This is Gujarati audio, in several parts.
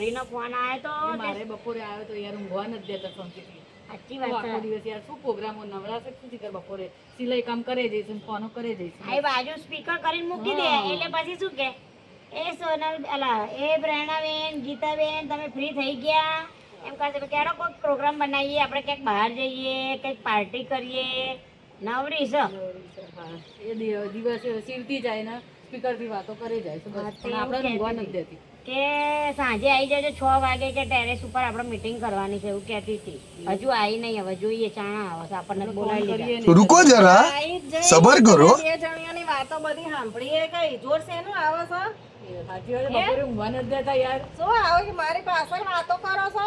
ભૂરીનો ફોન આવ્યો તો મારે બપોરે આવ્યો તો યાર ઊંઘવા નથી દેતા શાંતિથી. સાચી વાત આખો દિવસ યાર શું પ્રોગ્રામો નવરાશે શું શીખર બપોરે સિલાઈ કામ કરે જઈશું ફોનો કરે જઈશું. આ બાજુ સ્પીકર કરીને મૂકી દે એટલે પછી શું કે એ સોનલ અલા એ પ્રેરણાબેન ગીતાબેન તમે ફ્રી થઈ ગયા એમ કહે છે કેડો કોઈ પ્રોગ્રામ બનાવીએ આપણે ક્યાંક બહાર જઈએ કંઈક પાર્ટી કરીએ નવરી છે હા, એ દિવસે સીવતી જાય ને સ્પીકર થી વાતો કરી જાય છે બસ. પણ આપણે ઊંઘવા નથી દેતી. કે સાંજે આવી જજો 6 વાગે કે ટેરેસ ઉપર આપણે મીટિંગ કરવાની છે એવું કહેતી હતી. હજુ આવી નહીં, હવે જોઈએ ચાણા આવે છે આપણને બોલાવી લીધા. रुको जरा सबर करो બે જણિયાની વાતો બધી સાંભળીએ કઈ જોર શેનું આવે છે? સાચી વાત છે, બપોરે ઊંઘવા નથી દેતા યાર. શું આવે કે મારી પાછળ વાતો કરો છો?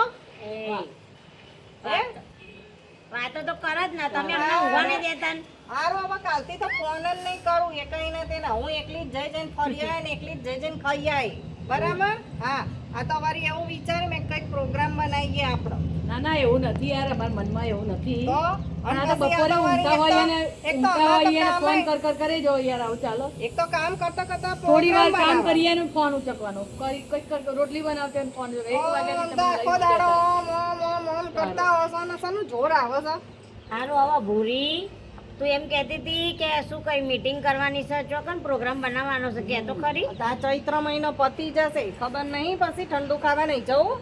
વાતો તો કરો જ ના તમે અમને ઊંઘવા નહીં દેતા ને. હારું હવે કાલથી તો ફોન જ નહીં કરું એ કઈ નથી ને હું એકલી જ જઈને ફરી આવી ને એકલી જ જઈને ખાઈ આવી બરાબર. હા આ તો વારી એવું વિચાર મેં કઈક પ્રોગ્રામ બનાવીએ આપણો. ના ના એવું નથી યાર, અમારા મનમાં એવું નથી. તો પણ આ તો બપોરે ઊંઘતા હોઈએ ને ફોન કર કરી જો યાર આવું ચાલો. એક તો કામ કરતા કરતા થોડી વાર કામ કરીએ ને ફોન ઉચકવાનો કઈક રોટલી બનાવते ને ફોન 1 વાગે આખો દાડો મોમ કરતા હો છો ને શાનું જોર આવે છે? હારું હવે ભૂરી તું એમ કહેતી હતી કે શું કઈ મીટિંગ કરવાની છે ચોકન પ્રોગ્રામ બનાવવાનો છે કે તો ખરી. આ ચૈત્ર મહિનો પતી જશે ખબર નહીં પછી ઠંડુ ખાવા નહીં જવું.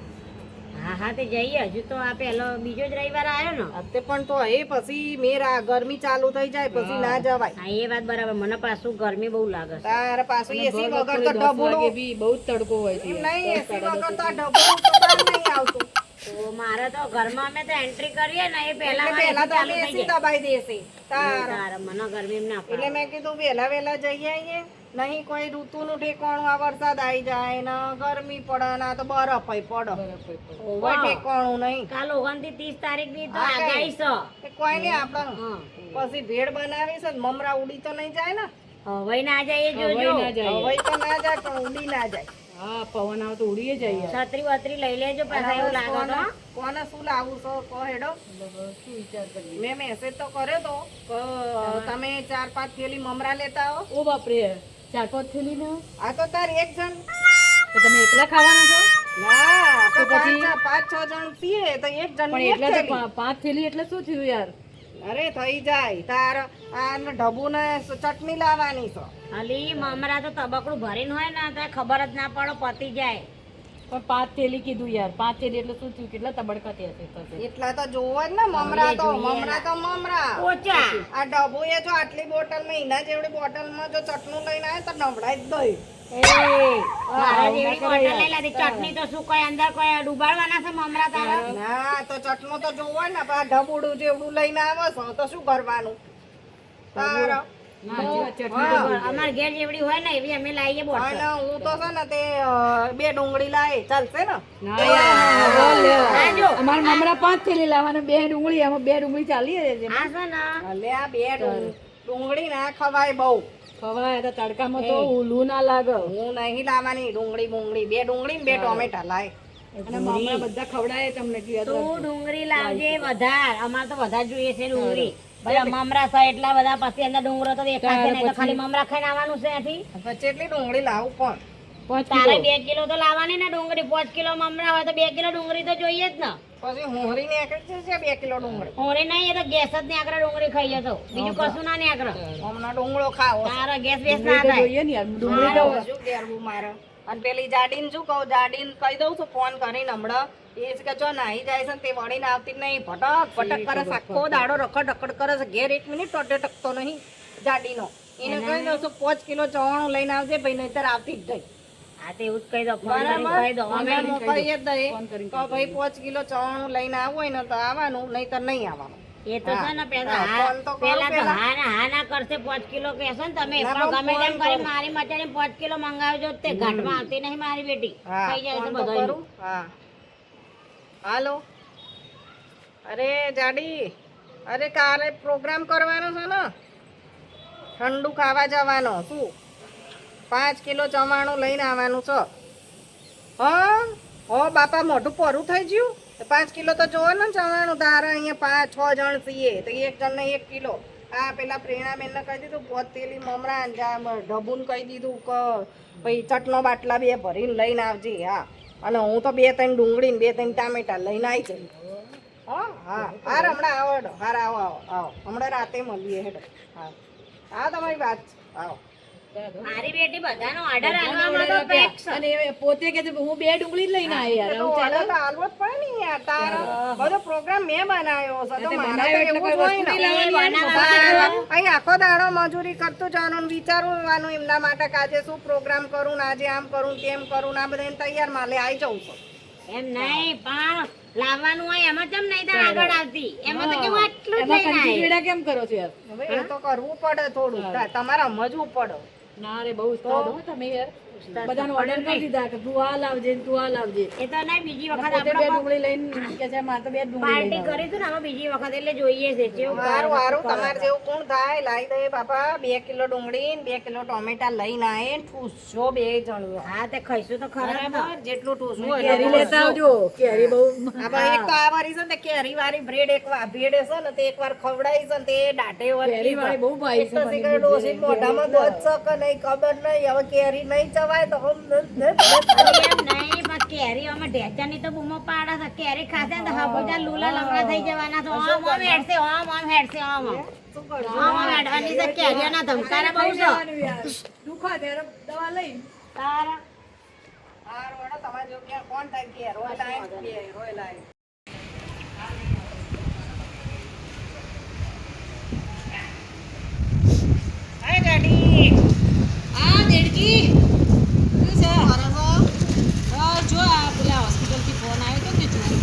હા હા તે જઈએ હજુ તો આ પેલો બીજો જ રવિવાર આવ્યો ને. અત્યારે પણ તો એ પછી મેરા ગરમી ચાલુ થઈ જાય પછી ના જવાય. હા એ વાત બરાબર, મને પાછું ગરમી બહુ લાગે છે. તારે પાછું એસી વગર તો ડબલું બી બહુ જ તડકો હોય છે. નહીં એસી વગર તો ડબલું તો બહાર નહીં આવતું. તો મારે તો ઘરમાં અમે તો એન્ટ્રી કરીએ ને એ પહેલા એટલે પહેલા તો અમે એસી દબાઈ દેશે તારે. મને ગરમી ના એટલે મેં કીધું વેલા જઈ આવીએ નહીં કોઈ ઋતુનું ઠેકાણું આ વરસાદ આવી જાય ને ગરમી પડે ને આ તો બરફ પડે કોઈ ઠેકાણું નહીં. કાલ 29 થી 30 તારીખ ની તો આગાહી છે. એ કોઈ નહીં આપણે પછી ભેળ બનાવી છે ને મમરા ઉડી તો નહીં જાય ને. હવે ના જાય જોજો. ના જાય. હવે તો ના જાય પણ ઉડી ના જાય. હા પવન આવે તો ઉડીએ જાય યાર. છત્રી વત્રી લઈ લેજો પાછા એવું લાગે તો. કોને શું લાવું છો કહો હેડો. શું વિચાર કરીએ? મેં મેસેજ તો કર્યો તો કે તમે 4-5 થેલી મમરા લેતા આવો. ઓ બાપરે 4-5 થેલી ને આ તો તાર એક જણ તો તમે એકલા ખાવાના છો? ના તો પછી? 5-6 જણ પીએ તો એક જણ પણ એટલે તો 5 થેલી એટલે શું થયું યાર? અરે થઈ જાય તાર આ ઢબુ ને ચટણી લાવવાની છે. અલી મમરા તો તબકડું ભરીને હોય ને તો ખબર જ ના પડો પતી જાય. પણ 5 થેલી કીધું યાર, 5 થેલી એટલે શું થયું? કેટલા તબડકા થશે? એટલા તો જોવો જ ને મમરા તો મમરા ઓછા આ ડબ્બુ એ જો આટલી બોટલ માં એના જેવડી બોટલ માં જો ચટણી લઈને આવે તો નવડાઈ જ દઈ. મારા જેવડી બોટલ લઈ લેતી. ચટણી તો શું કોઈ અંદર કોઈ ડુબાડવાના છે મમરા તારા? ના તો ચટણું તો જોવો ને આ ઢબુડું જેવડું લઈને આવે છે તો શું કરવાનું તારા. અમાર ઘેર જેવડી હોય ને એવી અમે લાવીએ બોટલ. અને હું તો છે ને તે 2 ડુંગળી લાવે ચાલશે ને. ના યાર આ જો અમાર મમરા 5 થેલી લાવવાના 2 ડુંગળી, આમાં 2 ડુંગળી ચાલી રહે આ છે ને એટલે આ 2 ડુંગળી ના ખવાય બહુ. ખવાય તો તડકામાં તો ઉલું ના લાગે. હું નહીં લાવવાની ડુંગળી બુંગળી 2 ડુંગળી ને 2 ટોમેટા લાય. અને મમરા બધા ખવડાય તમને કે તું ડુંગળી લાવજે વધાર. અમાર તો વધાર જોઈએ છે ડુંગળી. બધા મમરા છે એટલા બધા પછી અંદર ડુંગરો તો દેખાશે નહીં તો ખાલી મમરા ખાઈને આવવાનું છે ત્યાંથી. પછી એટલી ડુંગળી લાવું પણ તારે 2 કિલો તો લાવવાની ને ડુંગળી. 5 કિલો મમરા હોય તો 2 કિલો ડુંગળી તો જોઈએ જ ને. પછી હોરી નીકળી જશે 2 કિલો ડુંગળી. ઓરે નહીં એ તો ગેસ જ ને આગળ ડુંગળી ખાઈએ તો બીજું કશું ના ને આગળ. હમણાં ડુંગળો ખાવો છે. તારા ગેસ બેસ ના થાય. જોઈએ ને યાર ડુંગળી તો શું કરવું મારે. અને પેલી જાડીને શું કહું જાડીને કહી દઉં છું ફોન કરીને હમણાં એ જ કે જો નાહી જાય છે ને તે વળીને આવતી જ નહીં ભટક ભટક કરે છે આખો દાડો રખડ રખડ કરે છે ઘેર 1 મિનિટ ટોટે ટકતો નહીં જાડીનો. એને કહી દઉં છું 5 કિલો ચવાણું લઈને આવજે ભાઈ નહીતર આવતી જ નહીં. હા તે એવું જ કહી દો. ફોન કરીને કહી દો. અમે મોકલીએ જ દઈએ ફોન કરીને તો ભાઈ 5 કિલો ચવાણું લઈને આવવું હોય ને તો આવવાનું નહીતર નહીં આવવાનું. એ તો છે ને પેલા હા, ફોન તો કરું પેલા તો પેલા. હા ના કરશે 5 કિલો કહેશો ને તમે ના, પણ પણ ગમે તેમ ફોન કરી કરું. મારી મચાની 5 કિલો મંગાવજો તે ઘાટમાં આવતી નહીં મારી બેટી. હા થઈ જાય છે ફોન તો બધું. કરું. હા હાલો અરે જાડી અરે કાલે પ્રોગ્રામ કરવાનો છે ને ઠંડુ ખાવા જવાનો શું 5 કિલો ચવાણું લઈને આવવાનું છે. હા હો બાપા મોઢું પરું થઈ ગયું 5 કિલો તો જોવો ને ચવાણું તારે અહીંયા 5-6 જણ છીએ તો એક જણને 1 કિલો. હા પેલા પ્રેરણાબેનને કહી દીધું 5 થેલી મમરા ઢબુને કહી દીધું કે ભાઈ ચટનો બાટલા 2 ભરીને લઈને આવજે. હા અને હું તો 2-3 ડુંગળી ને 2-3 ટામેટા લઈને આવી જઈશ. હા હા હાર હમણાં આવો હેડો. હાર આવો આવો આવો હમણાં રાતે મળીએ હેડો. હા હા તમારી વાત છે. આવો મારી બેટી બધાનો ઓર્ડર આલવામાં તો પેક છે. અને એ પોતે કે છે, હું 2 ડુંગળી જ લઈને આવી યાર. તો હું ચાલો. order તો આલવો જ પડે ને યાર તારો બધો પ્રોગ્રામ મેં બનાવ્યો છે તો તે મારે બનાવ્યો તો એટલે એવું કોઈ જ હોય વસ્તુ ને. નહીં લાવવાની યાર. અહીં આખો દાડો મજૂરી કરતું જવાનું ને વિચારવાનું એમના માટે કે આજે શું પ્રોગ્રામ કરું ને આજે આમ કરું ને તેમ કરું ને આ બધા તૈયાર માલે આવી જવું છું. એમ નહીં પણ લાવવાનું હોય એમાં કેમ નહીં તાર આગળ આવતી એમાં તો કેવું આટલું જ એમાં લઈને કંજૂસ આવી. વેડા કેમ કરો છો યાર? હવે એ તો કરવું પડે થોડું તમારે સમજવું પડે. ના રે બહુ ઉસ્તાદ હો તમે યાર. બધાનો ઓર્ડર કરી દીધા કે તું આ લાવજે ને તું આ લાવજે. એ તો નહીં બીજી વખત પોતે 2 આપણે ડુંગળી લઈને કે છે મારે તો 2 ડુંગળી પાર્ટી લઈને કરી હતું ને આમાં બીજી વખત એટલે જોઈએ છે કેવું સારું સારું તમારે જેવું કોણ થાય લાવી દે બાપા 2 કિલો ડુંગળી ને 2 કિલો ટોમેટા લઈને આવીએ ને ઠૂસજો 2 જણો. હા તે ખાઈશું તો ખરા જ ને. બરાબર જેટલું ઠૂસવું હોય કેરી એટલું લેતા આવજો. કેરી બહુ આ ભાઈ એક તો આ વારી છે ને કેરી વાળી બ્રેડ ભેડ છે ને તે એકવાર ખવડાવી છે ને તે દાઢે કેરી વાળી બહુ ભાઈ છે મને. સિગરેટ ડોસી મોઢામાં દોધ છે કે નહીં ખબર નહીં હવે કેરી નહીં ચવાય તો એમ નહીં પણ કેરી અમે ઢેચાની તો બૂમો પાડે છે કેરી ખાશે ને તો હા બધા લુલા લંગડા થઈ જવાના તો આમ હેડશે આમ હેડશે આમ હેડવાની છે કેરીઓના ધમકારા બહુ છે દુખા ત્યારે દવા લઈ તારા તમારે જો ક્યાં કોણ થાય કે રોય લાય રોય લાય. હાય ગાડી આ દેડકી શું છે? બરાબર જો આ પેલા હોસ્પિટલ થી ફોન આવ્યો તો કે જોયું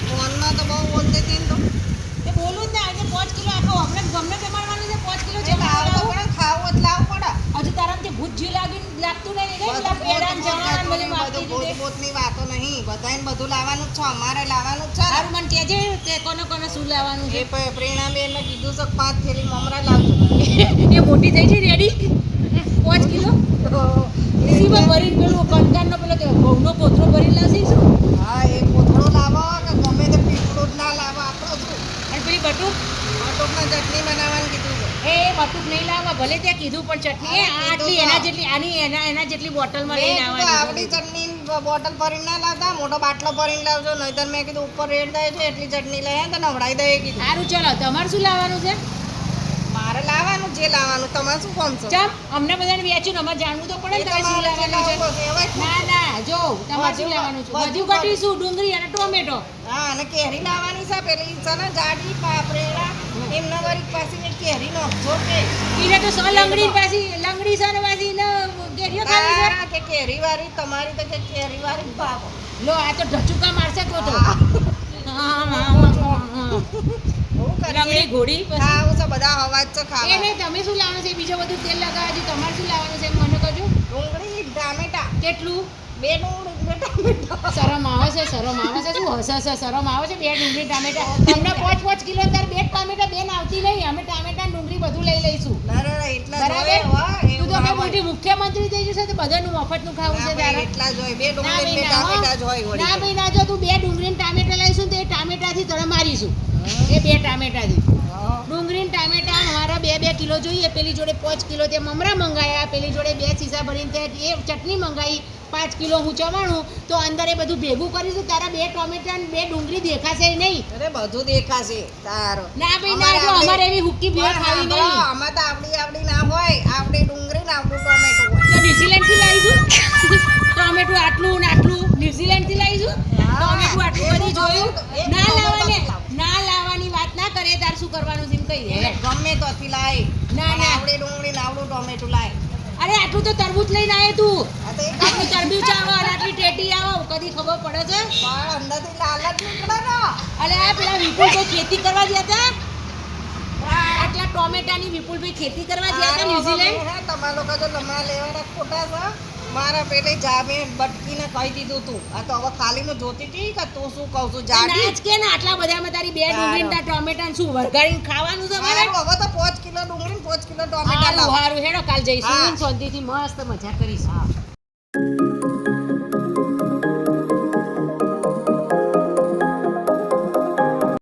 ફોનમાં તો બહુ બોલતી હતી ને તો તે બોલું જ ને આજે 5 કિલો આખો આપણે ગમે તે મારવાનું છે 5 કિલો જે લાવ તો પણ ખાવું જ લાવ પડે. હજુ તારા થી ભૂત જીવ લાગતું નહીં ને પેલા પેડા ને જવાના ને બધું મારતી બધું જુદે. બોતની વાતો નહીં બધાને બધું લાવવાનું જ છે અમારે લાવવાનું જ છે ને. તારું મને કહેજે કે કોને કોને શું લાવવાનું છે. એ પ્રેરણાબેનને કીધું છે 5 થેલી મમરા લાવજો. એ મોટી થઈ છે રેડી 5 કિલો સીમાં ભરીને પેલું કંકારનો પેલો ઘઉંનો પોતરો ભરીને લાવશે શું? હા એ કોથળો લાવો કે ગમે તે પીપળું જ ના લાવો આપણો શું અને પેલી બટુક બટુકમાં ચટણી બનાવવાનું કીધું છે. એ બટુક નહીં લાવવા ભલે ત્યાં કીધું પણ ચટણી હા, આટલી કીધું એના તો. જેટલી આની એના જેટલી બોટલમાં મેં લઈને કીધું આવવાની. આવડી ચટણી બોટલ ભરીને ના લાવતા મોટો બાટલો ભરીને લાવજો નહીંતર મેં કીધું ઉપર રેડ દે છે એટલી ચટણી લઈએ તો નવડાવી દઈએ કીધું. સારું ચલો તમારે શું લાવવાનું છે? મારે લાવવાનું જે લાવવાનું તમારે શું કોમ છે ચમ અમને બધાને વેચ્યું અમારે જાણવું તો પડે ને તમે શું લાવવાનું છે. ના ના જો તમારે શું લેવાનું છે? બધું કાઢી શું ડુંગળી અને ટોમેટો. હા અને કેરી લાવવાની છે પેલી છે ને જાડી પાપરેડા એમના વાળી પાસે એક કેરી નાખજો કે ઈને તો સો લંગડી પાછી લંગડી છે ને પાછી ને કેરીઓ ખાવી છે. તારા કે કેરી વાળી તમારી તો કે કેરી વાળી જ ભાવ લો આ તો ઢચુકા મારશે તો તો હું લંગડી કરીએ ઘોડી પછી ખાવું છે બધા અવાજ છે એ ખાવા નહીં તમે શું લાવવાનું છે? બીજું બધું તેલ લગાવવા છે તમારે શું લાવવાનું છે મને કહેજો. ડુંગળી ટામેટા કેટલું? 2 ડુંગળી 2 ટામેટા શરમ આવે છે શરમ આવે છે શું હશે શરમ આવે છે? 2 ડુંગળી ટામેટા તમને 5 કિલો તાર 2 ટામેટા બેન આવતી નહીં અમે ટામેટા ડુંગળી બધું લઈ લઈશું. ના ના ના એટલા બરાબર? જોઈએ હો તું એવું તો ના કઈ હોય. મોટી મુખ્યમંત્રી થઈ જશે તો બધાનું મફતનું ખાવું છે ના તારે. ભાઈ, એટલા જોઈએ 2 ના ડુંગળી ભાઈ, 2 ના, ટામેટા જ હોય હો. વળી. ના ભાઈ ના જો તું 2 ડુંગળી ને ટામેટા લઈશું તો એ ટામેટાથી તને મારીશું એ 2 ટામેટાથી. હા. ડુંગળી ને ટામેટા મારા 2 કિલો જોઈએ. પેલી જોડે 5 કિલો તે મમરા મંગાયા પેલી જોડે 2 સીસા ભરીને તે એ ચટણી મંગાવી 5 કિલો હું ચવાણું તો અંદર એ બધું ભેગું કરીશું તારા 2 ટોમેટા ને 2 ડુંગળી દેખાશે નહીં. અરે બધું દેખાશે તારો ના ભાઈ ના જો અમારે એવી હુક્કી ભેળ ખાવી નહીં. આમાં તો આવડી ના હોય આવડી ડુંગળી ને આવડું ટોમેટો હોય તો ન્યુઝીલેન્ડ થી લાવીશું ટોમેટો આટલું ને આટલું ન્યુઝીલેન્ડ થી લાવીશું ટોમેટો આટલું બધી જોયું ના લાવવાની વાત ના કરે તાર શું કરવાનું છે એમ કહી દે. ગમે તો લાય ના, ના. આવડી ડુંગળી ને આવડું ટોમેટો લાય અરે આટલું તો તરબૂચ લઈને આવે તું આ તો એક આટલું તરબૂચ આવે અને આટલી ટેટી આવે કદી ખબર પડે છે? પણ અંદરથી લાલ જ નીકળે ને અરે આ પેલા વિપુલભાઈ ખેતી કરવા ગયા હતા આટલા ટોમેટાની વિપુલભાઈ ખેતી કરવા ગયા હતા ન્યુઝીલેન્ડ. તમારા લોકો જો લમણા લેવાના ખોટા છે મારા પેલે જામે બટકીને કહી દીધું તું આ તો હવે ખાલીનું જોતી હતી કે તું શું કહું છું જાડી નાચ કે ને આટલા બધામાં તારી 2 ડુંગળી ને ટોમેટા શું વરગાડીને ખાવાનું છે મારે? હવે તો 5 કિલો ડુંગળી 5 કિલો ટોમેટા હારું લાવો હારું હેડો કાલ જઈશું હા. શાંતિથી મસ્ત મજા કરીશું.